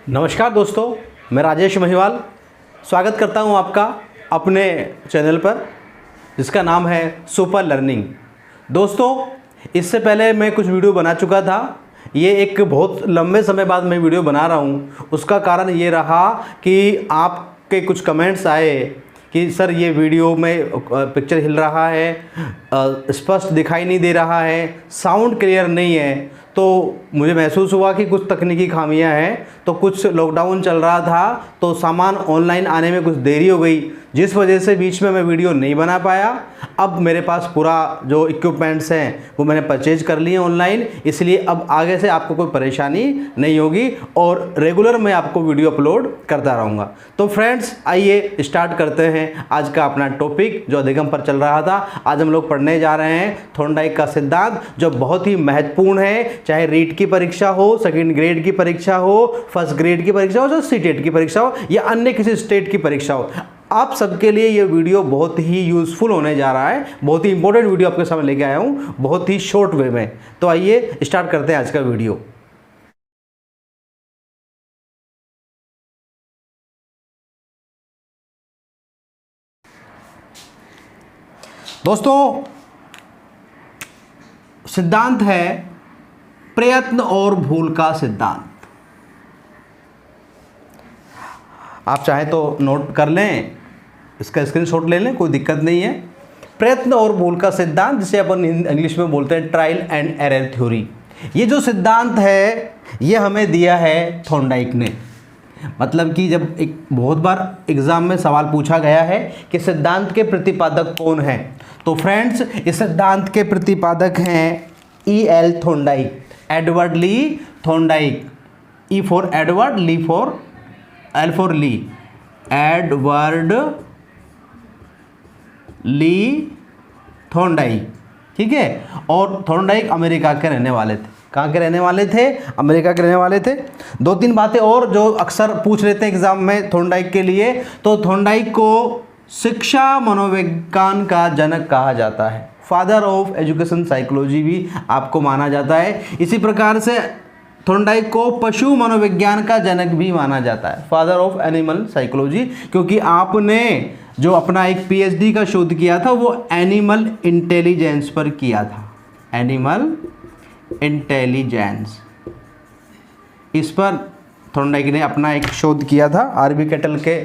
नमस्कार दोस्तों, मैं राजेश महिवाल स्वागत करता हूं आपका अपने चैनल पर जिसका नाम है सुपर लर्निंग। दोस्तों, इससे पहले मैं कुछ वीडियो बना चुका था। ये एक बहुत लंबे समय बाद मैं वीडियो बना रहा हूं। उसका कारण ये रहा कि आपके कुछ कमेंट्स आए कि सर ये वीडियो में पिक्चर हिल रहा है, स्पष्ट दिखाई नहीं दे रहा है, साउंड क्लियर नहीं है। तो मुझे महसूस हुआ कि कुछ तकनीकी खामियां हैं। तो कुछ लॉकडाउन चल रहा था तो सामान ऑनलाइन आने में कुछ देरी हो गई, जिस वजह से बीच में मैं वीडियो नहीं बना पाया। अब मेरे पास पूरा जो इक्विपमेंट्स हैं वो मैंने परचेज कर लिए ऑनलाइन, इसलिए अब आगे से आपको कोई परेशानी नहीं होगी और रेगुलर मैं आपको वीडियो अपलोड करता रहूँगा। तो फ्रेंड्स, आइए स्टार्ट करते हैं आज का अपना टॉपिक जो अधिगम पर चल रहा था। आज हम लोग पढ़ने जा रहे हैं थॉर्नडाइक का सिद्धांत, जो बहुत ही महत्वपूर्ण है। चाहे रीट की परीक्षा हो, सेकेंड ग्रेड की परीक्षा हो, फर्स्ट ग्रेड की परीक्षा हो, चाहे सीटेट की परीक्षा हो या अन्य किसी स्टेट की परीक्षा हो, आप सबके लिए ये वीडियो बहुत ही यूज़फुल होने जा रहा है। बहुत ही इंपॉर्टेंट वीडियो आपके सामने लेके आया हूँ, बहुत ही शॉर्ट वे में। तो आइए स्टार्ट करते हैं आज का वीडियो। दोस्तों, सिद्धांत है प्रयत्न और भूल का सिद्धांत। आप चाहे तो नोट कर लें, इसका स्क्रीनशॉट ले लें, कोई दिक्कत नहीं है। प्रयत्न और भूल का सिद्धांत, जिसे अपन इंग्लिश में बोलते हैं ट्रायल एंड एरर थ्योरी। ये जो सिद्धांत है ये हमें दिया है थॉर्नडाइक ने। मतलब कि जब एक बहुत बार एग्जाम में सवाल पूछा गया है कि सिद्धांत के प्रतिपादक कौन हैं, तो फ्रेंड्स इस सिद्धांत के प्रतिपादक हैं E.L. Thorndike, Edward Lee Thorndike. E for Edward, L for Lee, Edward Lee Thorndike. ठीक है। और थॉर्नडाइक अमेरिका के रहने वाले थे। कहाँ के रहने वाले थे? अमेरिका के रहने वाले थे। दो तीन बातें और जो अक्सर पूछ लेते हैं एग्जाम में थॉर्नडाइक के लिए, तो थॉर्नडाइक को शिक्षा मनोविज्ञान का जनक कहा जाता है। फादर ऑफ एजुकेशन साइकोलॉजी भी आपको माना जाता है। इसी प्रकार से थॉर्नडाइक को पशु मनोविज्ञान का जनक भी माना जाता है, फादर ऑफ एनिमल साइकोलॉजी, क्योंकि आपने जो अपना एक PhD का शोध किया था वो एनिमल इंटेलिजेंस पर किया था। एनिमल इंटेलिजेंस, इस पर थॉर्नडाइक ने अपना एक शोध किया था आरबी कैटल के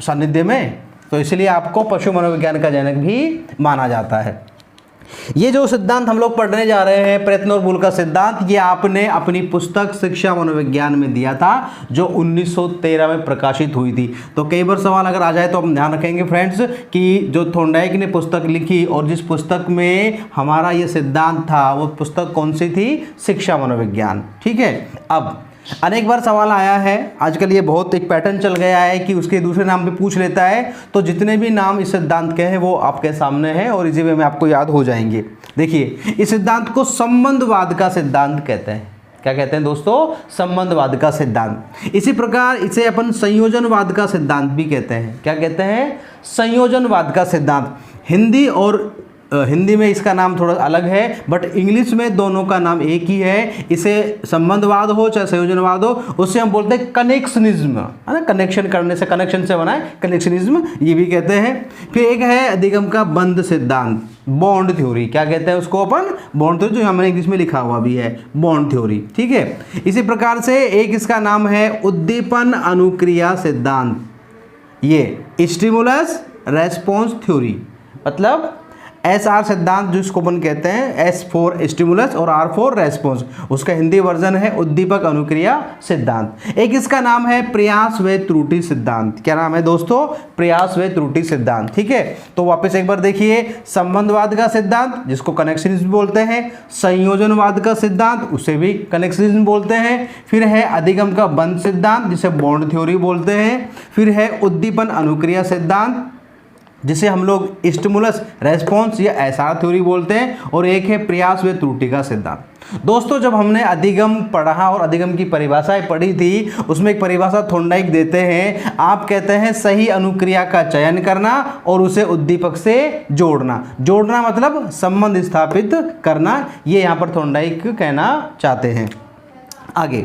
सानिध्य में। तो इसलिए आपको पशु मनोविज्ञान का जनक भी माना जाता है। ये जो सिद्धांत हम लोग पढ़ने जा रहे हैं, प्रयत्न और भूल का सिद्धांत, ये आपने अपनी पुस्तक शिक्षा मनोविज्ञान में दिया था, जो 1913 में प्रकाशित हुई थी। तो कई बार सवाल अगर आ जाए तो हम ध्यान रखेंगे फ्रेंड्स कि जो थॉर्नडाइक ने पुस्तक लिखी और जिस पुस्तक में हमारा ये सिद्धांत था वो पुस्तक कौन सी थी? शिक्षा मनोविज्ञान। ठीक है। अब अनेक बार सवाल आया है, आजकल ये बहुत एक पैटर्न चल गया है कि उसके दूसरे नाम पे पूछ लेता है। तो जितने भी नाम इस सिद्धांत के हैं वो आपके सामने हैं और इसी वे में आपको याद हो जाएंगे। देखिए, इस सिद्धांत को संबंधवाद का सिद्धांत कहते हैं। क्या कहते हैं दोस्तों? संबंधवाद का सिद्धांत। इसी प्रकार इसे अपन संयोजनवाद का सिद्धांत भी कहते हैं। क्या कहते हैं? संयोजनवाद का सिद्धांत। हिंदी में इसका नाम थोड़ा अलग है, बट इंग्लिश में दोनों का नाम एक ही है। इसे संबंधवाद हो चाहे संयोजनवाद हो, उससे हम बोलते हैं कनेक्शनिज्म, है ना। कनेक्शन करने से, कनेक्शन से बना है, कनेक्शनिज्म ये भी कहते हैं। फिर एक है अधिगम का बंध सिद्धांत, बॉन्ड थ्योरी। क्या कहते हैं उसको अपन? बॉन्ड थ्योरी, जो हमने इंग्लिश में लिखा हुआ भी है, बॉन्ड थ्योरी। ठीक है। इसी प्रकार से एक इसका नाम है उद्दीपन अनुक्रिया सिद्धांत, ये स्टिमुलस रेस्पॉन्स थ्योरी। मतलब SR सिद्धांत जिसको अपन कहते हैं, S फॉर स्टिमुलस और R फॉर रेस्पॉन्स, उसका हिंदी वर्जन है उद्दीपक अनुक्रिया सिद्धांत। एक इसका नाम है प्रयास व त्रुटि सिद्धांत। क्या नाम है दोस्तों? प्रयास व त्रुटि सिद्धांत। ठीक है। तो वापस एक बार देखिए, संबंधवाद का सिद्धांत जिसको कनेक्शनिज्म बोलते हैं, संयोजनवाद का सिद्धांत उसे भी कनेक्शनिज्म बोलते हैं, फिर है अधिगम का बंध सिद्धांत जिसे बॉन्ड थ्योरी बोलते हैं, फिर है उद्दीपन अनुक्रिया सिद्धांत जिसे हम लोग स्टिमुलस रेस्पॉन्स या SR थ्योरी बोलते हैं, और एक है प्रयास व त्रुटि का सिद्धांत। दोस्तों, जब हमने अधिगम पढ़ा और अधिगम की परिभाषाएं पढ़ी थी, उसमें एक परिभाषा थॉर्नडाइक देते हैं। आप कहते हैं सही अनुक्रिया का चयन करना और उसे उद्दीपक से जोड़ना। जोड़ना मतलब संबंध स्थापित करना, ये यहाँ पर थॉर्नडाइक कहना चाहते हैं। आगे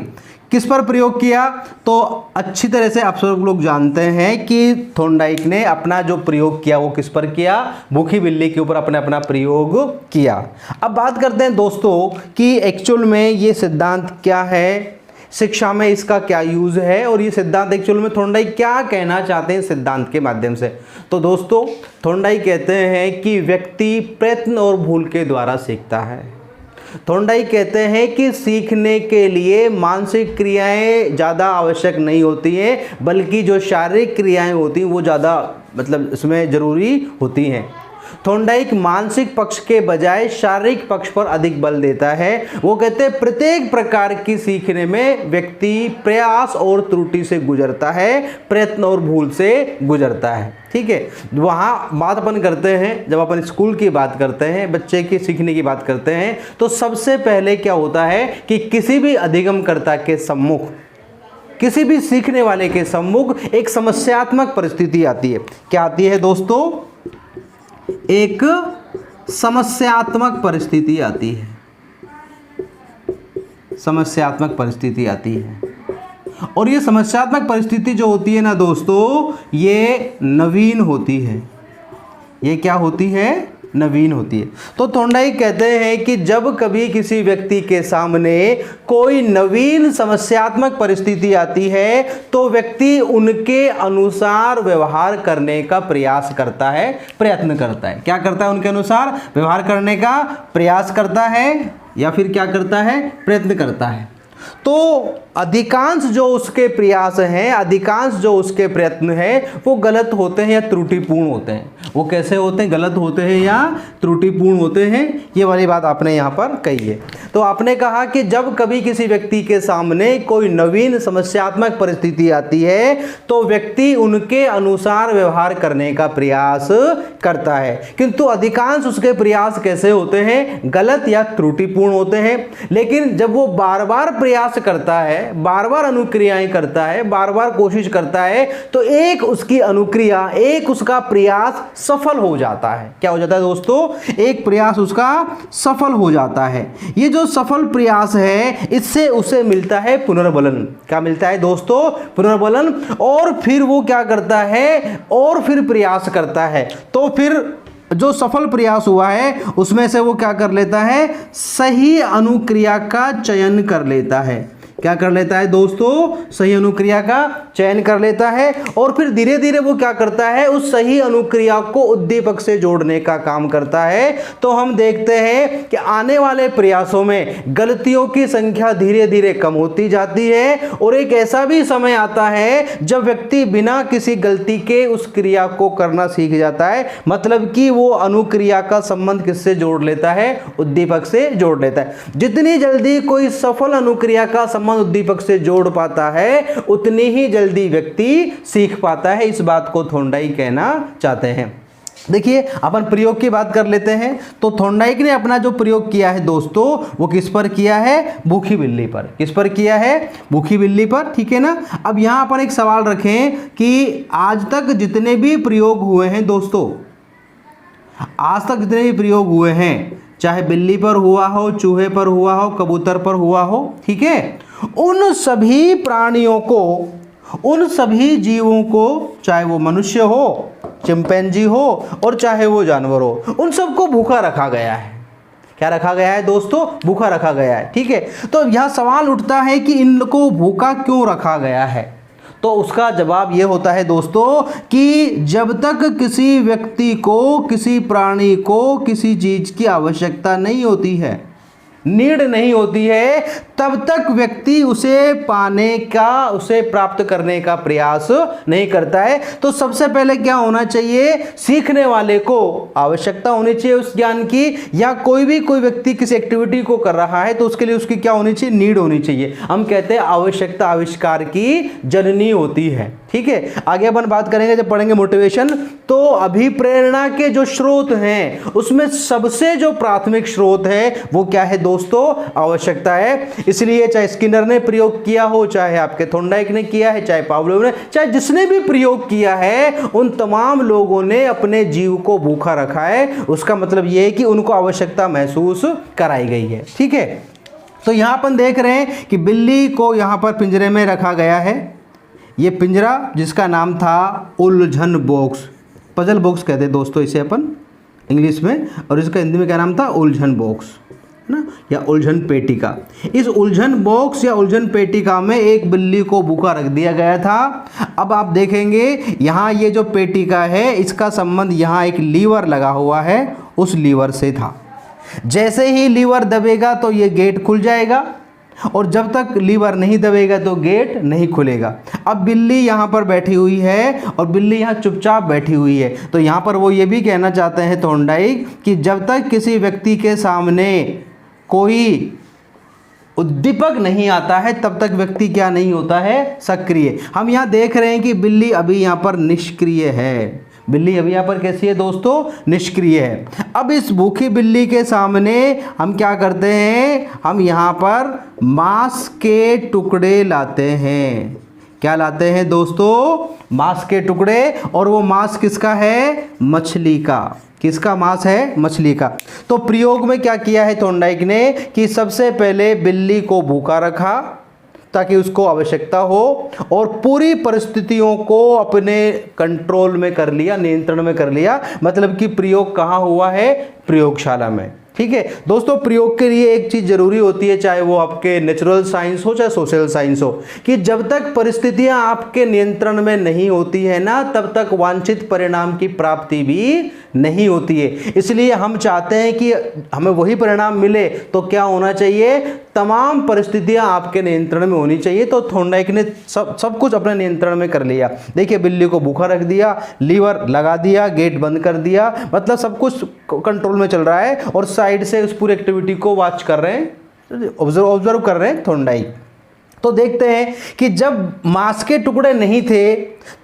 किस पर प्रयोग किया, तो अच्छी तरह से आप सब लोग जानते हैं कि थॉर्नडाइक ने अपना जो प्रयोग किया वो किस पर किया, भूखी बिल्ली के ऊपर अपना प्रयोग किया। अब बात करते हैं दोस्तों कि एक्चुअल में ये सिद्धांत क्या है, शिक्षा में इसका क्या यूज है, और ये सिद्धांत एक्चुअल में थॉर्नडाइक क्या कहना चाहते हैं सिद्धांत के माध्यम से। तो दोस्तों थॉर्नडाइक कहते हैं कि व्यक्ति प्रयत्न और भूल के द्वारा सीखता है। थॉर्नडाइक कहते हैं कि सीखने के लिए मानसिक क्रियाएं ज़्यादा आवश्यक नहीं होती हैं, बल्कि जो शारीरिक क्रियाएं होती हैं वो ज़्यादा मतलब इसमें ज़रूरी होती हैं। थॉर्नडाइक मानसिक पक्ष के बजाय शारीरिक पक्ष पर अधिक बल देता है। वो कहते हैं प्रत्येक प्रकार की सीखने में व्यक्ति प्रयास और त्रुटि से गुजरता है, प्रयत्न और भूल से गुजरता है। ठीक है, वहाँ बात अपन करते हैं, जब अपन स्कूल की बात करते हैं, बच्चे की सीखने की बात करते हैं, तो सबसे पहले क्या होता है कि किसी भी अधिगमकर्ता के सम्मुख, किसी भी सीखने वाले के सम्मुख एक समस्यात्मक परिस्थिति आती है। क्या आती है दोस्तों, एक समस्यात्मक परिस्थिति आती है, समस्यात्मक परिस्थिति आती है। और ये समस्यात्मक परिस्थिति जो होती है ना दोस्तों, ये नवीन होती है। ये क्या होती है, नवीन होती है। तो थॉर्नडाइक कहते हैं कि जब कभी किसी व्यक्ति के सामने कोई नवीन समस्यात्मक परिस्थिति आती है तो व्यक्ति उनके अनुसार व्यवहार करने का प्रयास करता है, प्रयत्न करता है। क्या करता है, उनके अनुसार व्यवहार करने का प्रयास करता है, या फिर क्या करता है, प्रयत्न करता है। तो अधिकांश जो उसके प्रयास हैं, अधिकांश जो उसके प्रयत्न हैं वो गलत होते हैं या त्रुटिपूर्ण होते हैं। वो कैसे होते हैं, गलत होते हैं या त्रुटिपूर्ण होते हैं, ये वाली बात आपने यहाँ पर कही है। तो आपने कहा कि जब कभी किसी व्यक्ति के सामने कोई नवीन समस्यात्मक परिस्थिति आती है तो व्यक्ति उनके अनुसार व्यवहार करने का प्रयास करता है, किंतु अधिकांश उसके प्रयास कैसे होते हैं, गलत या त्रुटिपूर्ण होते हैं। लेकिन जब वो बार बार प्रयास करता है, बार बार अनुक्रियाएं करता है, बार बार कोशिश करता है, तो एक उसकी अनुक्रिया, एक उसका प्रयास सफल हो जाता है। क्या हो जाता है दोस्तों, एक प्रयास उसका सफल हो जाता है। ये जो सफल प्रयास है इससे उसे मिलता है पुनर्बलन। क्या मिलता है दोस्तों, पुनर्बलन। और फिर वो क्या करता है, और फिर प्रयास करता है। तो फिर जो सफल प्रयास हुआ है उसमें से वो क्या कर लेता है, सही अनुक्रिया का चयन कर लेता है। क्या कर लेता है दोस्तों, सही अनुक्रिया का चयन कर लेता है। और फिर धीरे धीरे वो क्या करता है, उस सही अनुक्रिया को उद्दीपक से जोड़ने का काम करता है। तो हम देखते हैं कि आने वाले प्रयासों में गलतियों की संख्या धीरे धीरे कम होती जाती है, और एक ऐसा भी समय आता है जब व्यक्ति बिना किसी गलती के उस क्रिया को करना सीख जाता है। मतलब कि वो अनुक्रिया का संबंध किससे जोड़ लेता है, उद्दीपक से जोड़ लेता है। जितनी जल्दी कोई सफल अनुक्रिया का संबंध उद्दीपक से जोड़ पाता है उतनी ही जल्दी व्यक्ति सीख पाता है। इस बात को थॉर्नडाइक कहना चाहते हैं। देखिए अपन प्रयोग की बात कर लेते हैं। तो थॉर्नडाइक ने अपना जो प्रयोग किया है दोस्तों वो किस पर किया है, भूखी बिल्ली पर। किस पर किया है, भूखी बिल्ली पर। ठीक है ना। अब यहां पर एक सवाल रखें कि आज तक जितने भी प्रयोग हुए हैं दोस्तों, आज तक जितने भी प्रयोग हुए हैं, चाहे बिल्ली पर हुआ हो, चूहे पर हुआ हो, कबूतर पर हुआ हो, ठीक है, उन सभी प्राणियों को, उन सभी जीवों को, चाहे वो मनुष्य हो, चिंपैंजी हो और चाहे वो जानवर हो, उन सबको भूखा रखा गया है। क्या रखा गया है दोस्तों, भूखा रखा गया है। ठीक है। तो यह सवाल उठता है कि इनको भूखा क्यों रखा गया है। तो उसका जवाब ये होता है दोस्तों कि जब तक किसी व्यक्ति को, किसी प्राणी को किसी चीज की आवश्यकता नहीं होती है, नीड नहीं होती है, तब तक व्यक्ति उसे पाने का, उसे प्राप्त करने का प्रयास नहीं करता है। तो सबसे पहले क्या होना चाहिए, सीखने वाले को आवश्यकता होनी चाहिए उस ज्ञान की, या कोई व्यक्ति किसी एक्टिविटी को कर रहा है तो उसके लिए उसकी क्या होनी चाहिए, नीड होनी चाहिए। हम कहते हैं आवश्यकता आविष्कार की जननी होती है। ठीक है। आगे अपन बात करेंगे जब पढ़ेंगे मोटिवेशन। तो अभिप्रेरणा के जो स्रोत हैं उसमें सबसे जो प्राथमिक स्रोत है वो क्या है दोस्तों, आवश्यकता है। इसलिए चाहे स्किनर ने प्रयोग किया हो, चाहे आपके थॉर्नडाइक ने किया है, चाहे पावलोव ने, चाहे जिसने भी प्रयोग किया है, उन तमाम लोगों ने अपने जीव को भूखा रखा है। उसका मतलब यह है कि उनको आवश्यकता महसूस कराई गई है। ठीक है। तो यहाँ अपन देख रहे हैं कि बिल्ली को यहाँ पर पिंजरे में रखा गया है। ये पिंजरा जिसका नाम था उलझन बॉक्स, पजल बॉक्स कहते हैं दोस्तों इसे अपन इंग्लिश में, और इसका हिंदी में क्या नाम था, उलझन बॉक्स ना, या उलझन पेटिका। इस उलझन बॉक्स या उलझन पेटिका में एक बिल्ली को भूखा रख दिया गया था। अब आप देखेंगे यहाँ ये जो पेटिका है इसका संबंध यहाँ एक लीवर लगा हुआ है, उस लीवर से था। जैसे ही लीवर दबेगा तो ये गेट खुल जाएगा, और जब तक लीवर नहीं दबेगा तो गेट नहीं खुलेगा। अब बिल्ली यहाँ पर बैठी हुई है और बिल्ली यहाँ चुपचाप बैठी हुई है। तो यहाँ पर वो ये भी कहना चाहते हैं थॉर्नडाइक कि जब तक किसी व्यक्ति के सामने कोई उद्दीपक नहीं आता है तब तक व्यक्ति क्या नहीं होता है, सक्रिय। हम यहाँ देख रहे हैं कि बिल्ली अभी यहाँ पर निष्क्रिय है। बिल्ली अभी यहाँ पर कैसी है दोस्तों, निष्क्रिय है। अब इस भूखी बिल्ली के सामने हम क्या करते हैं, हम यहाँ पर मांस के टुकड़े लाते हैं। क्या लाते हैं दोस्तों, मांस के टुकड़े, और वो मांस किसका है, मछली का। किसका मांस है, मछली का। तो प्रयोग में क्या किया है थॉर्नडाइक ने कि सबसे पहले बिल्ली को भूखा रखा ताकि उसको आवश्यकता हो, और पूरी परिस्थितियों को अपने कंट्रोल में कर लिया, नियंत्रण में कर लिया। मतलब कि प्रयोग कहाँ हुआ है, प्रयोगशाला में। ठीक है दोस्तों, प्रयोग के लिए एक चीज़ जरूरी होती है, चाहे वो आपके नेचुरल साइंस हो चाहे सोशल साइंस हो, कि जब तक परिस्थितियां आपके नियंत्रण में नहीं होती है ना, तब तक वांछित परिणाम की प्राप्ति भी नहीं होती है। इसलिए हम चाहते हैं कि हमें वही परिणाम मिले तो क्या होना चाहिए, तमाम परिस्थितियां आपके नियंत्रण में होनी चाहिए। तो थॉर्नडाइक ने सब कुछ अपने नियंत्रण में कर लिया। देखिए, बिल्ली को भूखा रख दिया, लीवर लगा दिया, गेट बंद कर दिया, मतलब सब कुछ कंट्रोल में चल रहा है, और साइड से उस पूरी एक्टिविटी को वॉच कर रहे हैं, ऑब्जर्व कर रहे हैं थॉर्नडाइक। तो देखते हैं कि जब मांस के टुकड़े नहीं थे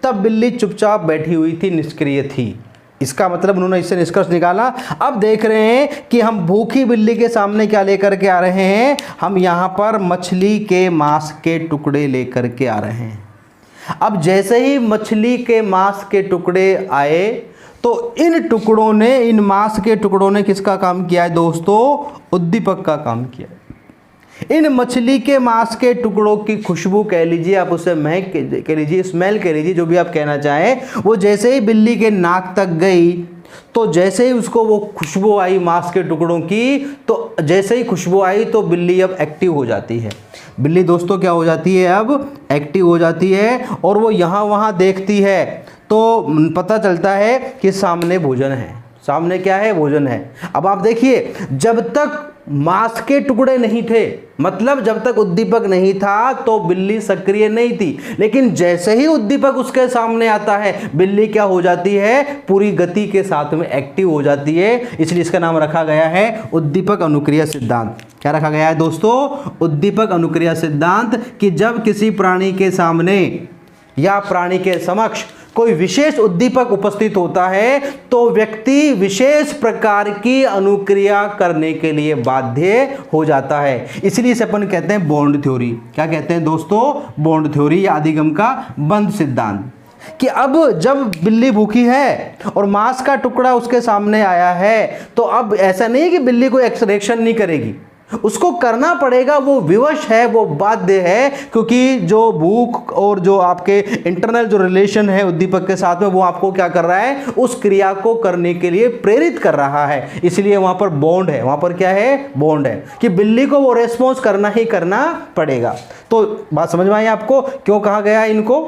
तब बिल्ली चुपचाप बैठी हुई थी, निष्क्रिय थी। इसका मतलब उन्होंने इससे निष्कर्ष निकाला। अब देख रहे हैं कि हम भूखी बिल्ली के सामने क्या लेकर के आ रहे हैं, हम यहाँ पर मछली के मांस के टुकड़े लेकर के आ रहे हैं। अब जैसे ही मछली के मांस के टुकड़े आए तो इन टुकड़ों ने, इन मांस के टुकड़ों ने किसका काम किया है दोस्तों, उद्दीपक का काम किया है। इन मछली के मांस के टुकड़ों की खुशबू कह लीजिए, आप उसे महक कह लीजिए, स्मेल कह लीजिए, जो भी आप कहना चाहें, वो जैसे ही बिल्ली के नाक तक गई तो जैसे ही उसको वो खुशबू आई मांस के टुकड़ों की, तो जैसे ही खुशबू आई तो बिल्ली अब एक्टिव हो जाती है। बिल्ली दोस्तों क्या हो जाती है, अब एक्टिव हो जाती है, और वो यहाँ वहाँ देखती है तो पता चलता है कि सामने भोजन है। सामने क्या है, भोजन है। अब आप देखिए, जब तक मांस के टुकड़े नहीं थे, मतलब जब तक उद्दीपक नहीं था तो बिल्ली सक्रिय नहीं थी, लेकिन जैसे ही उद्दीपक उसके सामने आता है बिल्ली क्या हो जाती है, पूरी गति के साथ में एक्टिव हो जाती है। इसलिए इसका नाम रखा गया है उद्दीपक अनुक्रिया सिद्धांत। क्या रखा गया है दोस्तों, उद्दीपक अनुक्रिया सिद्धांत, कि जब किसी प्राणी के सामने या प्राणी के समक्ष कोई विशेष उद्दीपक उपस्थित होता है तो व्यक्ति विशेष प्रकार की अनुक्रिया करने के लिए बाध्य हो जाता है। इसलिए इसे अपन कहते हैं बॉन्ड थ्योरी। क्या कहते हैं दोस्तों, बॉन्ड थ्योरी या अधिगम का बंध सिद्धांत। कि अब जब बिल्ली भूखी है और मांस का टुकड़ा उसके सामने आया है तो अब ऐसा नहीं है कि बिल्ली कोई एक्शन नहीं करेगी, उसको करना पड़ेगा। वो विवश है, वो बाध्य है, क्योंकि जो भूख और जो आपके इंटरनल जो रिलेशन है उद्दीपक के साथ में, वो आपको क्या कर रहा है, उस क्रिया को करने के लिए प्रेरित कर रहा है। इसलिए वहां पर बॉन्ड है, वहां पर क्या है, बॉन्ड है, कि बिल्ली को वो रेस्पॉन्स करना ही करना पड़ेगा। तो बात समझ में आई आपको, क्यों कहा गया है इनको,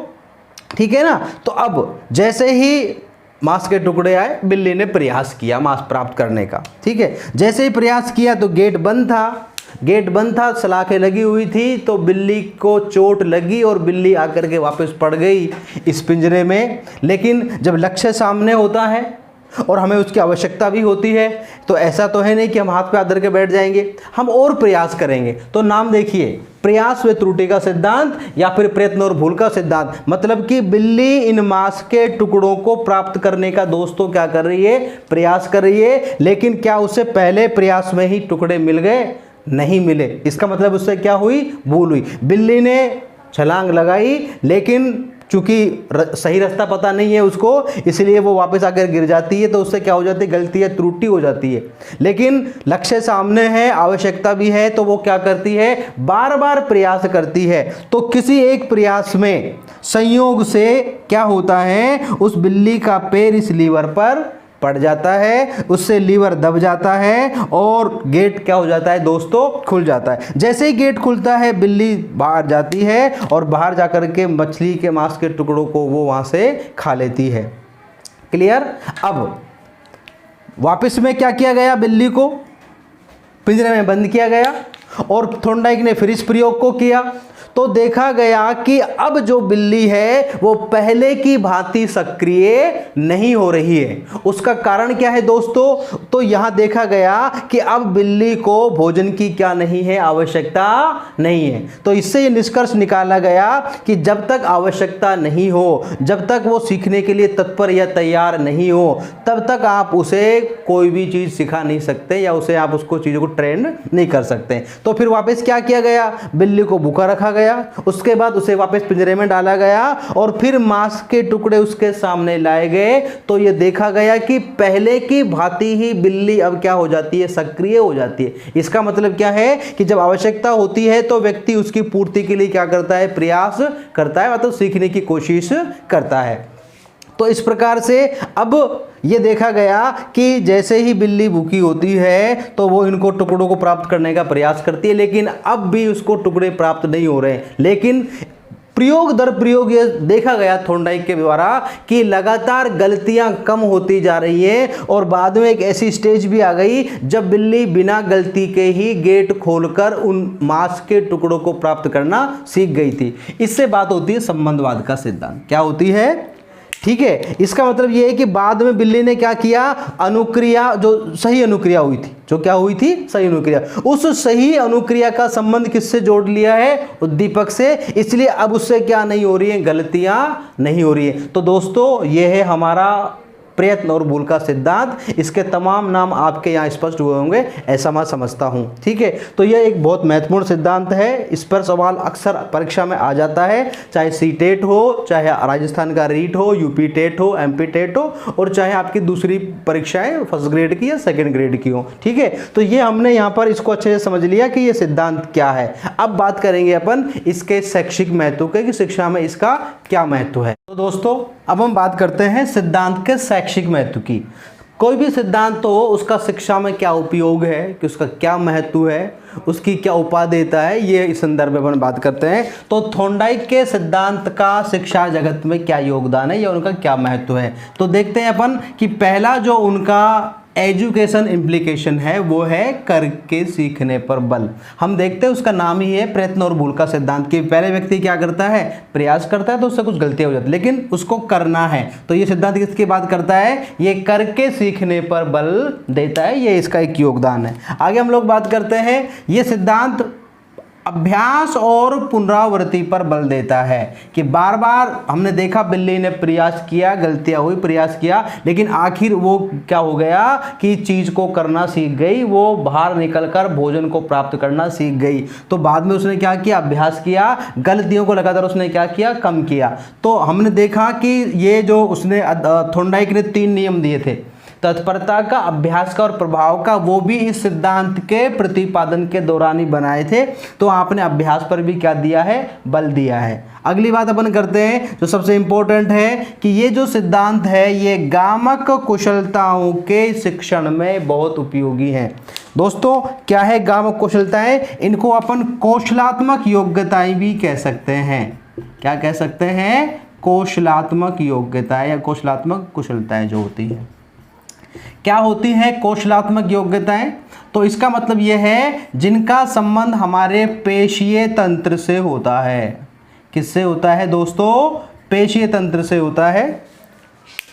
ठीक है ना। तो अब जैसे ही मांस के टुकड़े आए, बिल्ली ने प्रयास किया मांस प्राप्त करने का, ठीक है। जैसे ही प्रयास किया तो गेट बंद था, गेट बंद था, सलाखें लगी हुई थी, तो बिल्ली को चोट लगी और बिल्ली आकर के वापस पड़ गई इस पिंजरे में। लेकिन जब लक्ष्य सामने होता है और हमें उसकी आवश्यकता भी होती है, तो ऐसा तो है नहीं कि हम हाथ पे हाथ धर के बैठ जाएंगे, हम और प्रयास करेंगे। तो नाम देखिए, प्रयास व त्रुटि का सिद्धांत या फिर प्रयत्न और भूल का सिद्धांत। मतलब कि बिल्ली इन मांस के टुकड़ों को प्राप्त करने का दोस्तों क्या कर रही है, प्रयास कर रही है। लेकिन क्या उससे पहले प्रयास में ही टुकड़े मिल गए, नहीं मिले। इसका मतलब उससे क्या हुई, भूल हुई। बिल्ली ने छलांग लगाई लेकिन चूंकि सही रास्ता पता नहीं है उसको, इसलिए वो वापस आकर गिर जाती है, तो उससे क्या हो जाती है, गलती या त्रुटि हो जाती है। लेकिन लक्ष्य सामने है, आवश्यकता भी है, तो वो क्या करती है, बार बार प्रयास करती है। तो किसी एक प्रयास में संयोग से क्या होता है, उस बिल्ली का पैर इस लीवर पर पड़ जाता है, उससे लीवर दब जाता है और गेट क्या हो जाता है दोस्तों, खुल जाता है। जैसे ही गेट खुलता है बिल्ली बाहर जाती है और बाहर जाकर के मछली के मांस के टुकड़ों को वो वहां से खा लेती है। क्लियर। अब वापस में क्या किया गया, बिल्ली को पिंजरे में बंद किया गया और थॉर्नडाइक ने फिर इस प्रयोग को किया, तो देखा गया कि अब जो बिल्ली है वो पहले की भांति सक्रिय नहीं हो रही है। उसका कारण क्या है दोस्तों, तो यहां देखा गया कि अब बिल्ली को भोजन की क्या नहीं है, आवश्यकता नहीं है। तो इससे ये निष्कर्ष निकाला गया कि जब तक आवश्यकता नहीं हो, जब तक वो सीखने के लिए तत्पर या तैयार नहीं हो, तब तक आप उसे कोई भी चीज सिखा नहीं सकते या उसे आप उसको चीजों को ट्रेन नहीं कर सकते। तो फिर वापस क्या किया गया, बिल्ली को भूखा रखा गया, उसके बाद उसे वापस पिंजरे में डाला गया और फिर मांस के टुकड़े उसके सामने लाए गए। तो यह देखा गया कि पहले की भांति ही बिल्ली अब क्या हो जाती है, सक्रिय हो जाती है। इसका मतलब क्या है कि जब आवश्यकता होती है तो व्यक्ति उसकी पूर्ति के लिए क्या करता है, प्रयास करता है, मतलब सीखने की कोशिश करता है। तो इस प्रकार से अब ये देखा गया कि जैसे ही बिल्ली भूखी होती है तो वो इनको टुकड़ों को प्राप्त करने का प्रयास करती है, लेकिन अब भी उसको टुकड़े प्राप्त नहीं हो रहे। लेकिन प्रयोग दर प्रयोग ये देखा गया थॉर्नडाइक के द्वारा कि लगातार गलतियां कम होती जा रही है और बाद में एक ऐसी स्टेज भी आ गई जब बिल्ली बिना गलती के ही गेट खोलकर उन मांस के टुकड़ों को प्राप्त करना सीख गई थी। इससे बात होती है संबंधवाद का सिद्धांत। क्या होती है, ठीक है। इसका मतलब यह है कि बाद में बिल्ली ने क्या किया, अनुक्रिया, जो सही अनुक्रिया हुई थी, जो क्या हुई थी, सही अनुक्रिया, उस सही अनुक्रिया का संबंध किससे जोड़ लिया है, उद्दीपक से। इसलिए अब उससे क्या नहीं हो रही है, गलतियां नहीं हो रही है। तो दोस्तों ये है हमारा प्रयत्न और भूल का सिद्धांत। इसके तमाम नाम आपके यहाँ स्पष्ट हुए होंगे, ऐसा मैं समझता हूँ, ठीक है। तो यह एक बहुत महत्वपूर्ण सिद्धांत है, इस पर सवाल अक्सर परीक्षा में आ जाता है, चाहे सीटेट हो, चाहे राजस्थान का रीट हो, यूपी टेट हो, एमपी टेट हो, और चाहे आपकी दूसरी परीक्षाएं फर्स्ट ग्रेड की या सेकेंड ग्रेड की हो, ठीक है। तो ये हमने यहाँ पर इसको अच्छे से समझ लिया कि ये सिद्धांत क्या है। अब बात करेंगे अपन इसके शैक्षिक महत्व के, कि शिक्षा में इसका क्या महत्व है। तो दोस्तों अब हम बात करते हैं सिद्धांत के शैक्षिक महत्व की। कोई भी सिद्धांत हो उसका शिक्षा में क्या उपयोग है, कि उसका क्या महत्व है, उसकी क्या उपादेयता है, ये इस संदर्भ में अपन बात करते हैं। तो थॉर्नडाइक के सिद्धांत का शिक्षा जगत में क्या योगदान है या उनका क्या महत्व है। तो देखते हैं अपन कि पहला जो उनका एजुकेशन इम्प्लीकेशन है वो है करके सीखने पर बल। हम देखते हैं उसका नाम ही है प्रयत्न और भूल का सिद्धांत, कि पहले व्यक्ति क्या करता है, प्रयास करता है तो उससे कुछ गलतियां हो जाती है, लेकिन उसको करना है। तो ये सिद्धांत किसकी बात करता है, ये करके सीखने पर बल देता है, ये इसका एक योगदान है। आगे हम लोग बात करते हैं, ये सिद्धांत अभ्यास और पुनरावृत्ति पर बल देता है, कि बार बार हमने देखा बिल्ली ने प्रयास किया, गलतियां हुई, प्रयास किया, लेकिन आखिर वो क्या हो गया कि चीज को करना सीख गई, वो बाहर निकलकर भोजन को प्राप्त करना सीख गई। तो बाद में उसने क्या किया, अभ्यास किया, गलतियों को लगातार उसने क्या किया, कम किया। तो हमने देखा कि ये जो उसने थॉर्नडाइक ने 3 नियम दिए थे, तत्परता का, अभ्यास का और प्रभाव का, वो भी इस सिद्धांत के प्रतिपादन के दौरान ही बनाए थे। तो आपने अभ्यास पर भी क्या दिया है, बल दिया है। अगली बात अपन करते हैं जो सबसे इंपॉर्टेंट है, कि ये जो सिद्धांत है ये गामक कुशलताओं के शिक्षण में बहुत उपयोगी है। दोस्तों क्या है गामक कुशलताएं, इनको अपन कौशलात्मक योग्यताएं भी कह सकते हैं। क्या कह सकते हैं, कौशलात्मक योग्यताएं या कौशलात्मक कुशलताएं जो होती है। क्या होती है कौशलात्मक योग्यताएं, तो इसका मतलब यह है जिनका संबंध हमारे पेशीय तंत्र से होता है। किससे होता है दोस्तों, पेशीय तंत्र से होता है।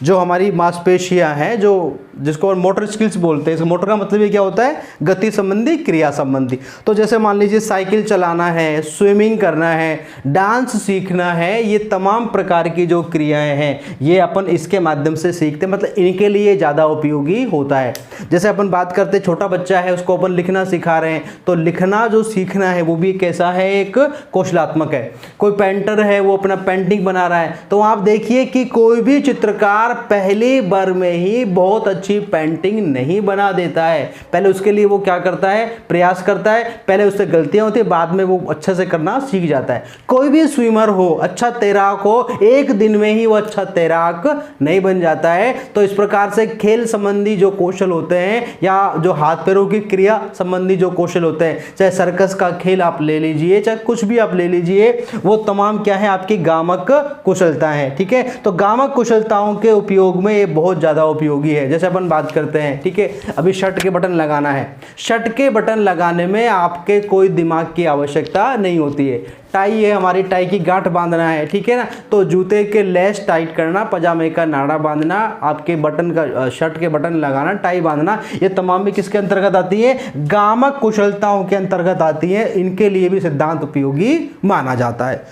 जो हमारी मांसपेशियां हैं, जो जिसको मोटर स्किल्स बोलते हैं, इस मोटर का मतलब ये क्या होता है, गति संबंधी, क्रिया संबंधी। तो जैसे मान लीजिए साइकिल चलाना है, स्विमिंग करना है, डांस सीखना है, ये तमाम प्रकार की जो क्रियाएं हैं ये अपन इसके माध्यम से सीखते हैं, मतलब इनके लिए ज़्यादा उपयोगी होता है। जैसे अपन बात करते हैं, छोटा बच्चा है उसको अपन लिखना सिखा रहे हैं, तो लिखना जो सीखना है वो भी कैसा है, एक कौशलात्मक है। कोई पेंटर है वो अपना पेंटिंग बना रहा है, तो आप देखिए कि कोई भी चित्रकार पहली बार में ही बहुत अच्छी पेंटिंग नहीं बना देता है। पहले उसके लिए वो क्या करता है, प्रयास करता है, पहले उससे गलतियां होती है, बाद में वो अच्छे से करना सीख जाता है। कोई भी स्विमर हो, अच्छा तैराक हो, एक दिन में ही वो अच्छा तैराक नहीं बन जाता है। तो इस प्रकार से खेल संबंधी जो कौशल होते हैं या जो हाथ पैरों की क्रिया संबंधी जो कौशल होते हैं, चाहे सर्कस का खेल आप ले लीजिए, चाहे कुछ भी आप ले लीजिए, वो तमाम क्या है, आपकी गामक कुशलता है। ठीक है, तो गामक कुशलताओं के उपयोग में ये बहुत ज़्यादा उपयोगी है। जैसे अपन बात करते हैं, ठीक है, अभी शर्ट के बटन लगाना है, शर्ट के बटन लगाने में आपके कोई दिमाग की आवश्यकता नहीं होती है। टाई है, हमारी टाई की गांठ बांधना है, ठीक है ना, तो जूते के लेस टाइट करना, पजामे का नाड़ा बांधना, आपके बटन का, शर्ट के बटन लगाना, टाई बांधना, ये तमाम भी किसके अंतर्गत आती है, गामक कुशलताओं के अंतर्गत आती है। इनके लिए भी सिद्धांत उपयोगी माना जाता है।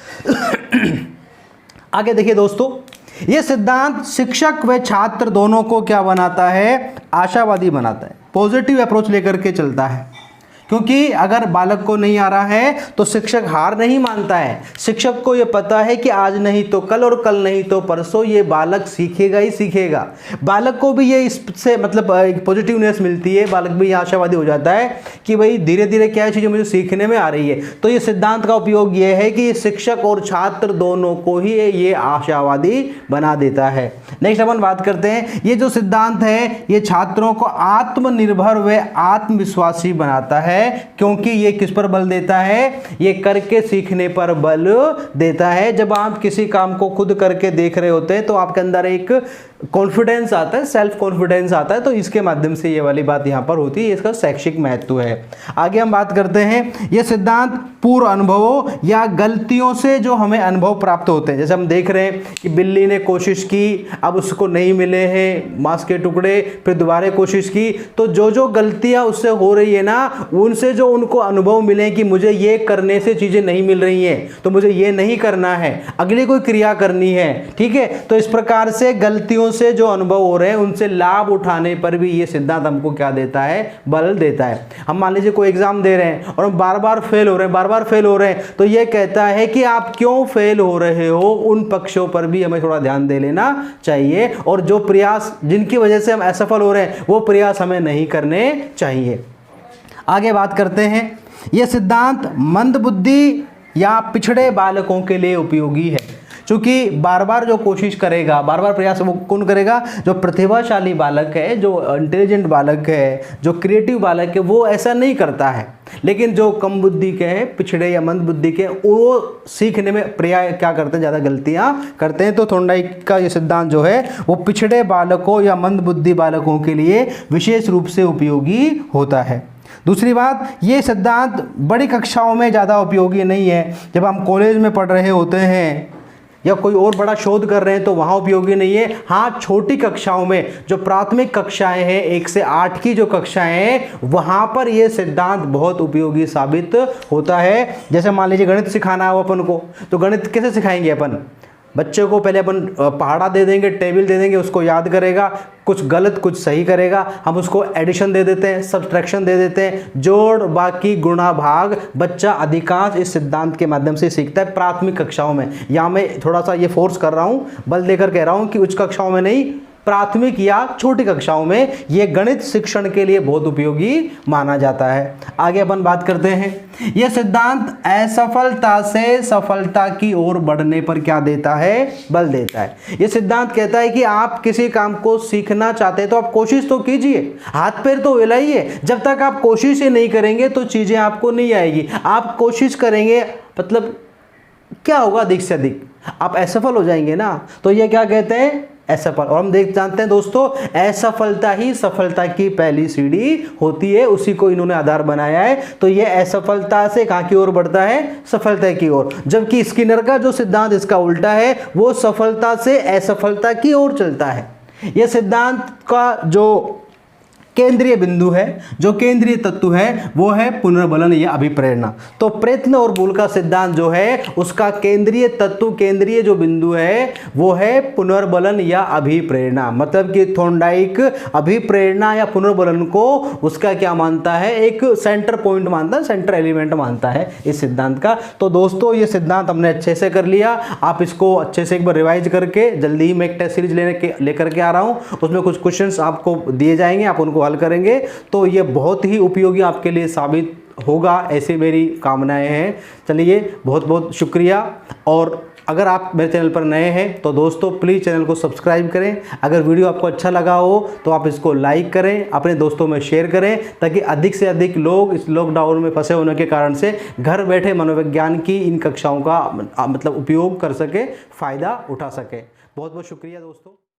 आगे देखिए दोस्तों, ये सिद्धांत शिक्षक व छात्र दोनों को क्या बनाता है, आशावादी बनाता है, पॉजिटिव अप्रोच लेकर के चलता है। क्योंकि अगर बालक को नहीं आ रहा है तो शिक्षक हार नहीं मानता है। शिक्षक को ये पता है कि आज नहीं तो कल और कल नहीं तो परसों ये बालक सीखेगा ही सीखेगा। बालक को भी ये इससे मतलब एक पॉजिटिवनेस मिलती है, बालक भी आशावादी हो जाता है कि भाई धीरे धीरे क्या चीज़ें मुझे सीखने में आ रही है। तो ये सिद्धांत का उपयोग ये है कि शिक्षक और छात्र दोनों को ही ये आशावादी बना देता है। नेक्स्ट अपन बात करते हैं, ये जो सिद्धांत है ये छात्रों को आत्मनिर्भर व आत्मविश्वासी बनाता है। क्योंकि ये किस पर बल देता है, ये करके सीखने पर बल देता है। जब आप किसी काम को खुद करके देख रहे होते हैं तो आपके अंदर एक कॉन्फिडेंस आता है, सेल्फ कॉन्फिडेंस आता है, तो इसके माध्यम से ये वाली बात यहाँ पर होती है, इसका शैक्षिक महत्व है। आगे हम बात करते हैं, ये सिद्धांत पूर्व अनुभवों या गलतियों से जो हमें अनुभव प्राप्त होते हैं, जैसे हम देख रहे हैं कि बिल्ली ने कोशिश की, अब उसको नहीं मिले हैं मांस के टुकड़े, फिर दोबारा कोशिश की, तो जो जो गलतियां उससे हो रही है ना, उनसे जो उनको अनुभव मिले कि मुझे ये करने से चीज़ें नहीं मिल रही हैं, तो मुझे ये नहीं करना है, अगली कोई क्रिया करनी है। ठीक है, तो इस प्रकार से गलतियों से जो अनुभव हो रहे हैं उनसे लाभ उठाने पर भी ये सिद्धांत हमको क्या देता है, बल देता है। हम मान लीजिए कोई एग्जाम दे रहे हैं और हम बार बार फेल हो रहे हैं, बार बार फेल हो रहे हैं, तो ये कहता है कि आप क्यों फेल हो रहे हो, उन पक्षों पर भी हमें थोड़ा ध्यान दे लेना चाहिए, और जो प्रयास जिनकी वजह से हम असफल हो रहे हैं वो प्रयास हमें नहीं करने चाहिए। आगे बात करते हैं, यह सिद्धांत मंदबुद्धि या पिछड़े बालकों के लिए उपयोगी है। क्योंकि बार बार जो कोशिश करेगा, बार बार प्रयास वो कौन करेगा, जो प्रतिभाशाली बालक है, जो इंटेलिजेंट बालक है, जो क्रिएटिव बालक है, वो ऐसा नहीं करता है। लेकिन जो कम बुद्धि के हैं, पिछड़े या मंद बुद्धि के, वो सीखने में प्रयास क्या करते हैं, ज़्यादा गलतियां करते हैं। तो थॉर्नडाइक का ये सिद्धांत जो है वो पिछड़े बालकों या मंद बुद्धि बालकों के लिए विशेष रूप से उपयोगी होता है। दूसरी बात, ये सिद्धांत बड़ी कक्षाओं में ज़्यादा उपयोगी नहीं है। जब हम कॉलेज में पढ़ रहे होते हैं या कोई और बड़ा शोध कर रहे हैं तो वहाँ उपयोगी नहीं है। हाँ, छोटी कक्षाओं में, जो प्राथमिक कक्षाएं हैं 1 से 8 की जो कक्षाएं हैं, वहाँ पर ये सिद्धांत बहुत उपयोगी साबित होता है। जैसे मान लीजिए गणित सिखाना हो अपन को, तो गणित कैसे सिखाएंगे अपन, बच्चे को पहले अपन पहाड़ा दे देंगे, टेबल दे देंगे, उसको याद करेगा, कुछ गलत कुछ सही करेगा, हम उसको एडिशन दे देते हैं, सब्ट्रैक्शन दे देते हैं, जोड़ बाकी गुणा भाग। बच्चा अधिकांश इस सिद्धांत के माध्यम से सीखता है प्राथमिक कक्षाओं में। यहाँ मैं थोड़ा सा ये फोर्स कर रहा हूँ, बल देकर कह रहा हूँ कि उच्च कक्षाओं में नहीं, प्राथमिक या छोटी कक्षाओं में ये गणित शिक्षण के लिए बहुत उपयोगी माना जाता है। आगे अपन बात करते हैं, यह सिद्धांत असफलता से सफलता की ओर बढ़ने पर क्या देता है, बल देता है। यह सिद्धांत कहता है कि आप किसी काम को सीखना चाहते हैं तो आप कोशिश तो कीजिए, हाथ पैर तो हिलाइए। जब तक आप कोशिश ही नहीं करेंगे तो चीजें आपको नहीं आएगी। आप कोशिश करेंगे मतलब क्या होगा, अधिक से अधिक आप असफल हो जाएंगे ना, तो ये क्या कहते हैं, असफल। और हम जानते हैं दोस्तों, असफलता ही सफलता की पहली सीढ़ी होती है, उसी को इन्होंने आधार बनाया है। तो ये असफलता से कहाँ की ओर बढ़ता है, सफलता की ओर। जबकि स्किनर का जो सिद्धांत इसका उल्टा है, वो सफलता से असफलता की ओर चलता है। यह सिद्धांत का जो केंद्रीय बिंदु है, जो केंद्रीय तत्व है, वो है पुनर्बलन या अभिप्रेरणा। तो प्रयत्न और मूल का सिद्धांत जो है उसका केंद्रीय तत्व, केंद्रीय जो बिंदु है वो है पुनर्बलन या अभिप्रेरणा। मतलब कि थॉर्नडाइक अभिप्रेरणा या पुनर्बलन को उसका क्या मानता है, एक सेंटर पॉइंट मानता है, सेंटर एलिमेंट मानता है इस सिद्धांत का। तो दोस्तों ये सिद्धांत हमने अच्छे से कर लिया, आप इसको अच्छे से एक बार रिवाइज करके, जल्दी ही मैं एक टेस्ट सीरीज लेकर के आ रहा हूँ, उसमें कुछ क्वेश्चंस आपको दिए जाएंगे, आप उनको हल करेंगे तो ये बहुत ही उपयोगी आपके लिए साबित होगा, ऐसी मेरी कामनाएं हैं। चलिए बहुत बहुत शुक्रिया। और अगर आप मेरे चैनल पर नए हैं तो दोस्तों प्लीज़ चैनल को सब्सक्राइब करें। अगर वीडियो आपको अच्छा लगा हो तो आप इसको लाइक करें, अपने दोस्तों में शेयर करें, ताकि अधिक से अधिक लोग इस लॉकडाउन में फंसे होने के कारण से घर बैठे मनोविज्ञान की इन कक्षाओं का मतलब उपयोग कर सके, फ़ायदा उठा सके। बहुत बहुत शुक्रिया दोस्तों।